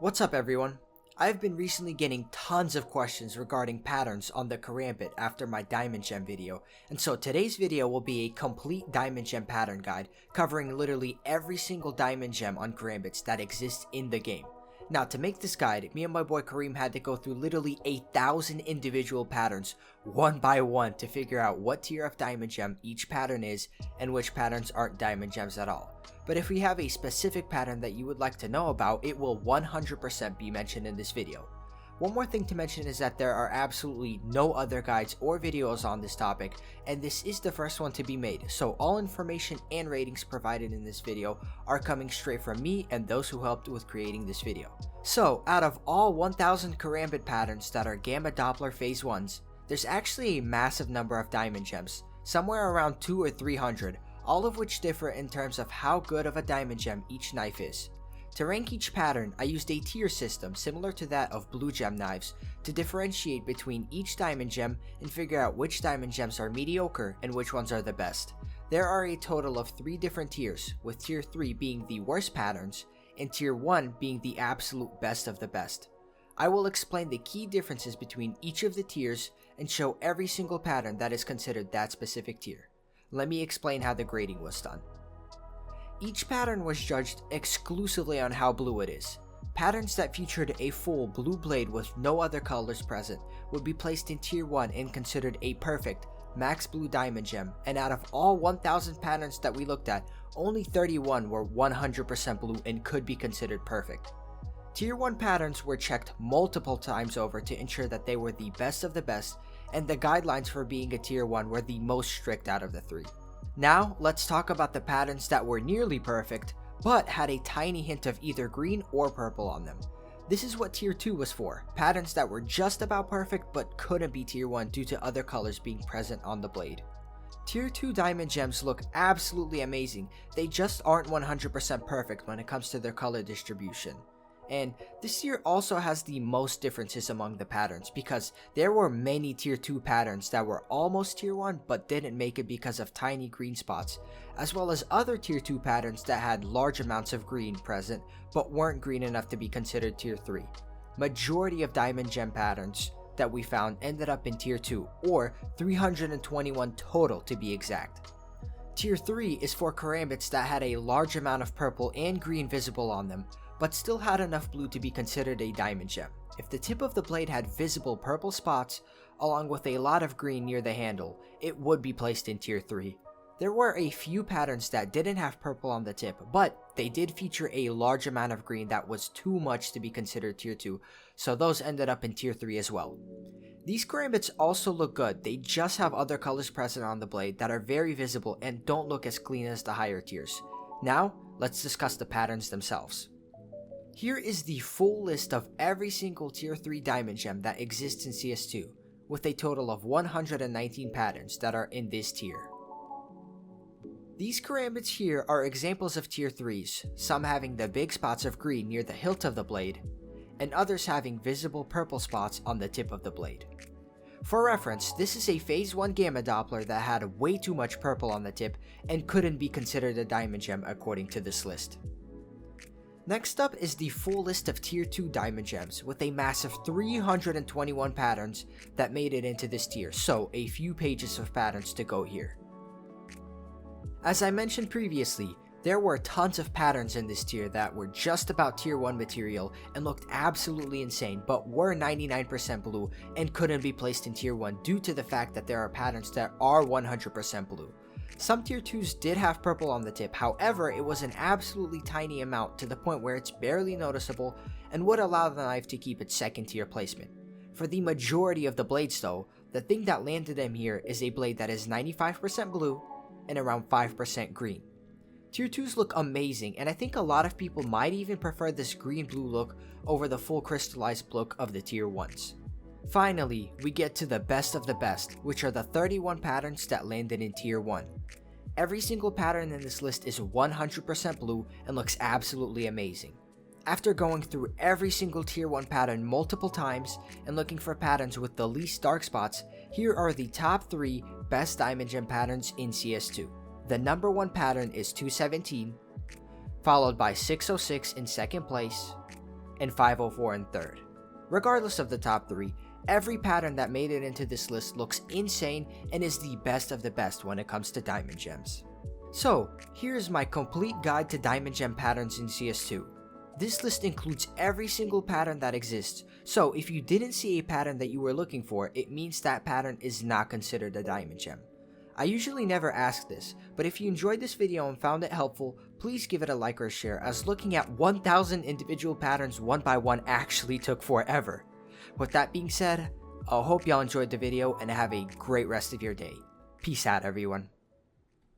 What's up everyone? I've been recently getting tons of questions regarding patterns on the Karambit after my Diamond Gem video, and so today's video will be a complete Diamond Gem pattern guide covering literally every single Diamond Gem on Karambits that exists in the game. Now to make this guide, me and my boy Kareem had to go through literally 1,000 individual patterns one by one to figure out what tier of Diamond Gem each pattern is and which patterns aren't Diamond Gems at all. But if we have a specific pattern that you would like to know about, it will 100% be mentioned in this video. One more thing to mention is that there are absolutely no other guides or videos on this topic, and this is the first one to be made, so all information and ratings provided in this video are coming straight from me and those who helped with creating this video. So, out of all 1,000 Karambit patterns that are Gamma Doppler Phase 1s, there's actually a massive number of Diamond Gems, somewhere around 200 or 300, all of which differ in terms of how good of a Diamond Gem each knife is. To rank each pattern, I used a tier system similar to that of blue gem knives to differentiate between each Diamond Gem and figure out which Diamond Gems are mediocre and which ones are the best. There are a total of 3 different tiers, with tier 3 being the worst patterns and tier 1 being the absolute best of the best. I will explain the key differences between each of the tiers and show every single pattern that is considered that specific tier. Let me explain how the grading was done. Each pattern was judged exclusively on how blue it is. Patterns that featured a full blue blade with no other colors present would be placed in tier 1 and considered a perfect max blue Diamond Gem, and out of all 1,000 patterns that we looked at, only 31 were 100% blue and could be considered perfect. Tier 1 patterns were checked multiple times over to ensure that they were the best of the best, and the guidelines for being a tier 1 were the most strict out of the 3. Now, let's talk about the patterns that were nearly perfect, but had a tiny hint of either green or purple on them. This is what tier 2 was for, patterns that were just about perfect but couldn't be tier 1 due to other colors being present on the blade. Tier 2 Diamond Gems look absolutely amazing, they just aren't 100% perfect when it comes to their color distribution. And this tier also has the most differences among the patterns because there were many tier 2 patterns that were almost tier 1 but didn't make it because of tiny green spots, as well as other tier 2 patterns that had large amounts of green present but weren't green enough to be considered tier 3. Majority of Diamond Gem patterns that we found ended up in tier 2, or 321 total to be exact. Tier 3 is for Karambits that had a large amount of purple and green visible on them, but still had enough blue to be considered a Diamond Gem. If the tip of the blade had visible purple spots, along with a lot of green near the handle, it would be placed in tier 3. There were a few patterns that didn't have purple on the tip, but they did feature a large amount of green that was too much to be considered tier 2, so those ended up in tier 3 as well. These Karambits also look good, they just have other colors present on the blade that are very visible and don't look as clean as the higher tiers. Now, let's discuss the patterns themselves. Here is the full list of every single tier 3 Diamond Gem that exists in CS2, with a total of 119 patterns that are in this tier. These Karambits here are examples of tier 3s, some having the big spots of green near the hilt of the blade, and others having visible purple spots on the tip of the blade. For reference, this is a phase 1 Gamma Doppler that had way too much purple on the tip and couldn't be considered a Diamond Gem according to this list. Next up is the full list of tier 2 Diamond Gems with a massive 321 patterns that made it into this tier, so a few pages of patterns to go here. As I mentioned previously, there were tons of patterns in this tier that were just about tier 1 material and looked absolutely insane but were 99% blue and couldn't be placed in tier 1 due to the fact that there are patterns that are 100% blue. Some tier 2s did have purple on the tip, however it was an absolutely tiny amount to the point where it's barely noticeable and would allow the knife to keep its second tier placement. For the majority of the blades though, the thing that landed them here is a blade that is 95% blue and around 5% green. Tier 2s look amazing, and I think a lot of people might even prefer this green-blue look over the full crystallized look of the tier 1s. Finally, we get to the best of the best, which are the 31 patterns that landed in tier 1. Every single pattern in this list is 100% blue and looks absolutely amazing. After going through every single tier 1 pattern multiple times and looking for patterns with the least dark spots, here are the top 3 best Diamond Gem patterns in CS2. The number 1 pattern is 217, followed by 606 in second place, and 504 in third. Regardless of the top 3, every pattern that made it into this list looks insane and is the best of the best when it comes to diamond gems. So, here's my complete guide to diamond gem patterns in CS2. This list includes every single pattern that exists, so if you didn't see a pattern that you were looking for, it means that pattern is not considered a diamond gem. I usually never ask this, but if you enjoyed this video and found it helpful, please give it a like or a share, as looking at 1,000 individual patterns one by one actually took forever. With that being said, I hope y'all enjoyed the video and have a great rest of your day. Peace out, everyone.